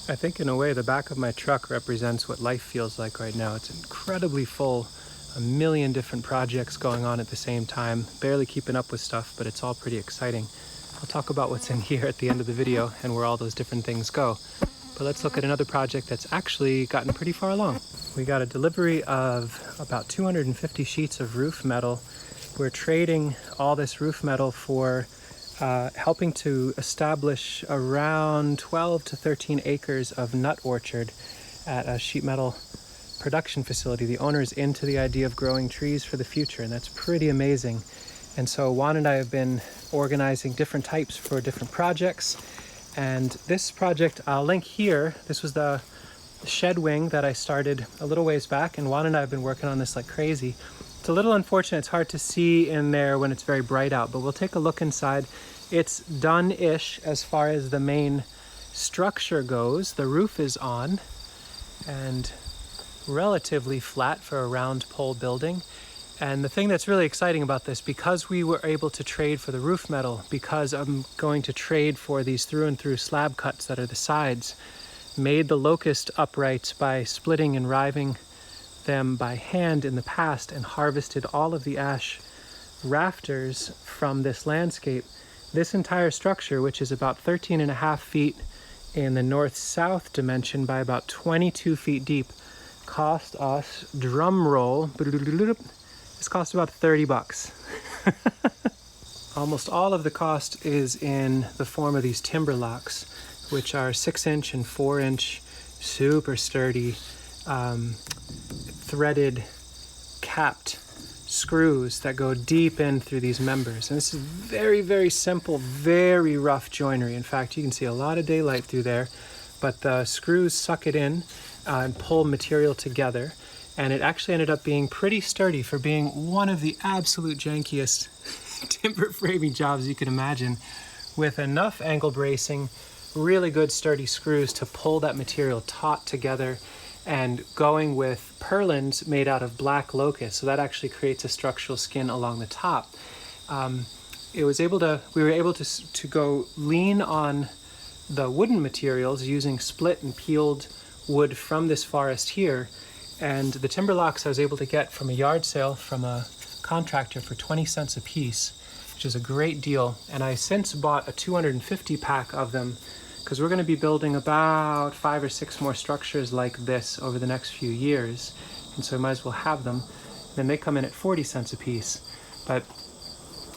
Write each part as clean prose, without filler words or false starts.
I think in a way the back of my truck represents what life feels like right now. It's incredibly full, a million different projects going on at the same time, barely keeping up with stuff, but it's all pretty exciting. I'll talk about what's in here at the end of the video and where all those different things go. But let's look at another project that's actually gotten pretty far along. We got a delivery of about 250 sheets of roof metal. We're trading all this roof metal for helping to establish around 12 to 13 acres of nut orchard at a sheet metal production facility. The owner is into the idea of growing trees for the future, and that's pretty amazing. And so Juan and I have been organizing different types for different projects. And this project I'll link here. This was the shed wing that I started a little ways back, and Juan and I have been working on this like crazy. It's a little unfortunate, it's hard to see in there when it's very bright out, but we'll take a look inside. It's done-ish as far as the main structure goes. The roof is on and relatively flat for a round pole building. And the thing that's really exciting about this, because we were able to trade for the roof metal, because I'm going to trade for these through and through slab cuts that are the sides, made the locust uprights by splitting and riving them by hand in the past, and harvested all of the ash rafters from this landscape. This entire structure, which is about 13.5 feet in the north-south dimension by about 22 feet deep, cost us, drum roll, this cost about 30 bucks. Almost all of the cost is in the form of these timber locks, which are 6-inch and 4-inch, super sturdy, threaded, capped screws that go deep in through these members. And this is very, very simple, very rough joinery. In fact, you can see a lot of daylight through there, but the screws suck it in and pull material together. And it actually ended up being pretty sturdy for being one of the absolute jankiest timber framing jobs you can imagine, with enough angle bracing, really good sturdy screws to pull that material taut together, and going with purlins made out of black locust. So that actually creates a structural skin along the top. We were able to go lean on the wooden materials using split and peeled wood from this forest here. And the timber locks I was able to get from a yard sale from a contractor for 20 cents a piece, which is a great deal. And I since bought a 250 pack of them, because we're going to be building about 5 or 6 more structures like this over the next few years. And so I might as well have them. Then they come in at 40 cents a piece. But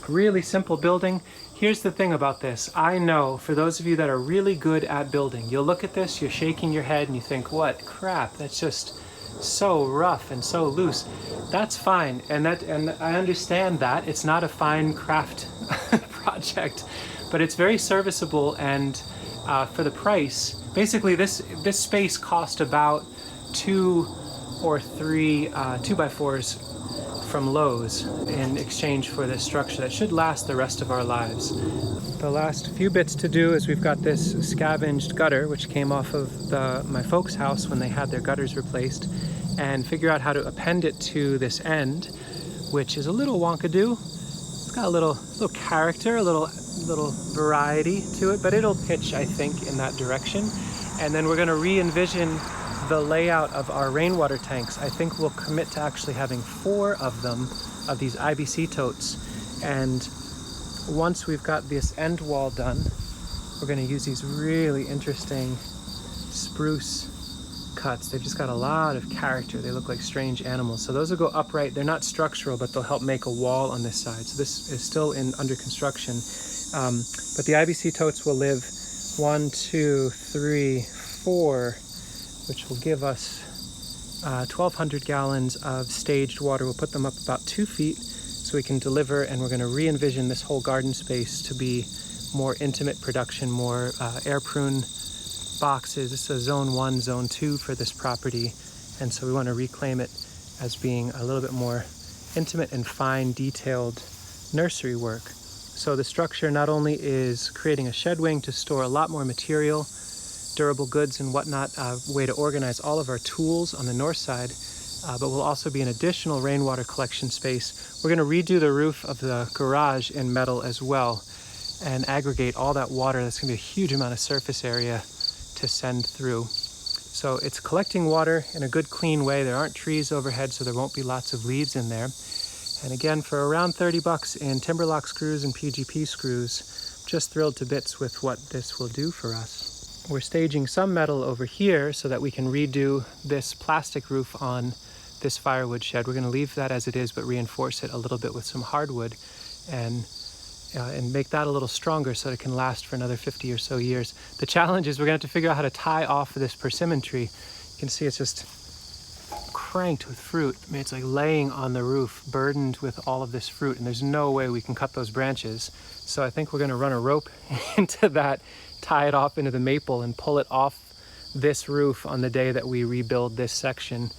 really simple building. Here's the thing about this. I know for those of you that are really good at building, you'll look at this, you're shaking your head and you think, what crap, that's just so rough and so loose. That's fine. And I understand that. It's not a fine craft project, but it's very serviceable. And for the price, basically this space cost about 2 or 3 2x4s from Lowe's in exchange for this structure that should last the rest of our lives. The last few bits to do is we've got this scavenged gutter, which came off of my folks' house when they had their gutters replaced, and figure out how to append it to this end, which is a little wonkadoo. It's got a little character, a little variety to it, but it'll pitch, I think, in that direction. And then we're going to re-envision the layout of our rainwater tanks. I think we'll commit to actually having 4 of them, of these IBC totes. And once we've got this end wall done, we're going to use these really interesting spruce cuts. They've just got a lot of character. They look like strange animals. So those will go upright. They're not structural, but they'll help make a wall on this side. So this is still under construction. But the IBC totes will live 1, 2, 3, 4, which will give us 1,200 gallons of staged water. We'll put them up about 2 feet so we can deliver, and we're going to re-envision this whole garden space to be more intimate production, more air-prune boxes. This is a zone 1, zone 2 for this property, and so we want to reclaim it as being a little bit more intimate and fine, detailed nursery work. So the structure not only is creating a shed wing to store a lot more material, durable goods and whatnot, a way to organize all of our tools on the north side, but will also be an additional rainwater collection space. We're going to redo the roof of the garage in metal as well and aggregate all that water. That's going to be a huge amount of surface area to send through. So it's collecting water in a good clean way. There aren't trees overhead, so there won't be lots of leaves in there. And again, for around 30 bucks in Timberlock screws and PGP screws, just thrilled to bits with what this will do for us. We're staging some metal over here so that we can redo this plastic roof on this firewood shed. We're going to leave that as it is, but reinforce it a little bit with some hardwood and make that a little stronger so that it can last for another 50 or so years. The challenge is we're going to have to figure out how to tie off this persimmon tree. You can see it's just cranked with fruit. I mean, it's like laying on the roof, burdened with all of this fruit, and there's no way we can cut those branches. So I think we're going to run a rope into that, tie it off into the maple, and pull it off this roof on the day that we rebuild this section,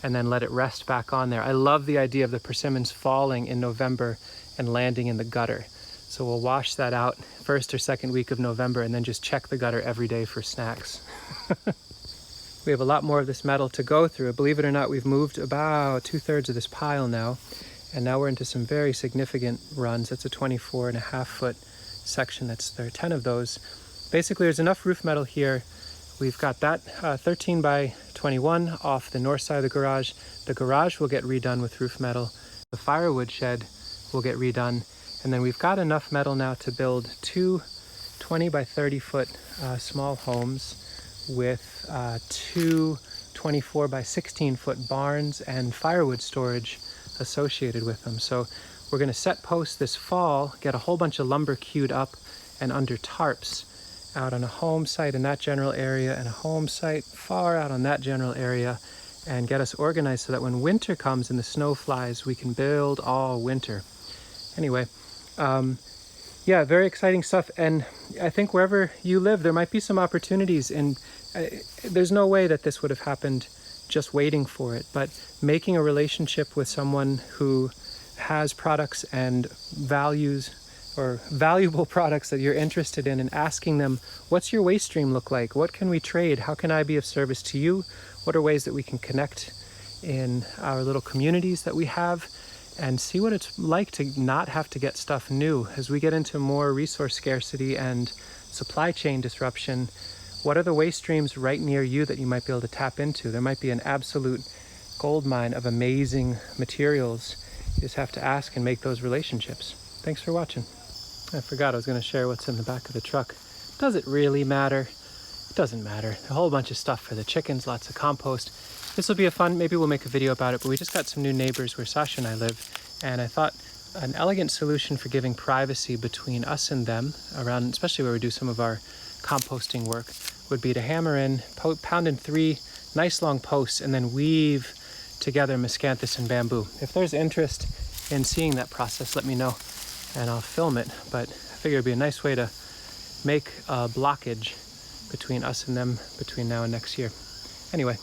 and then let it rest back on there. I love the idea of the persimmons falling in November and landing in the gutter. So we'll wash that out first or second week of November and then just check the gutter every day for snacks. We have a lot more of this metal to go through. Believe it or not, we've moved about 2/3 of this pile now, and now we're into some very significant runs. That's a 24.5 foot section. There are 10 of those. Basically, there's enough roof metal here. We've got that 13 by 21 off the north side of the garage. The garage will get redone with roof metal. The firewood shed will get redone. And then we've got enough metal now to build 2 20 by 30 foot small homes with 2 24 by 16 foot barns and firewood storage associated with them. So we're going to set posts this fall, get a whole bunch of lumber queued up and under tarps out on a home site in that general area and a home site far out on that general area, and get us organized so that when winter comes and the snow flies, we can build all winter. Anyway, yeah, very exciting stuff. And I think wherever you live, there might be some opportunities. And there's no way that this would have happened just waiting for it. But making a relationship with someone who has products and values or valuable products that you're interested in, and asking them, what's your waste stream look like? What can we trade? How can I be of service to you? What are ways that we can connect in our little communities that we have? And see what it's like to not have to get stuff new. As we get into more resource scarcity and supply chain disruption, what are the waste streams right near you that you might be able to tap into? There might be an absolute gold mine of amazing materials. You just have to ask and make those relationships. Thanks for watching. I forgot I was going to share what's in the back of the truck. Does it really matter? It doesn't matter. A whole bunch of stuff for the chickens, lots of compost. This will be a fun, maybe we'll make a video about it, but we just got some new neighbors where Sasha and I live, and I thought an elegant solution for giving privacy between us and them, around, especially where we do some of our composting work, would be to hammer in, pound in 3 nice long posts, and then weave together miscanthus and bamboo. If there's interest in seeing that process, let me know, and I'll film it, but I figure it'd be a nice way to make a blockage between us and them between now and next year. Anyway,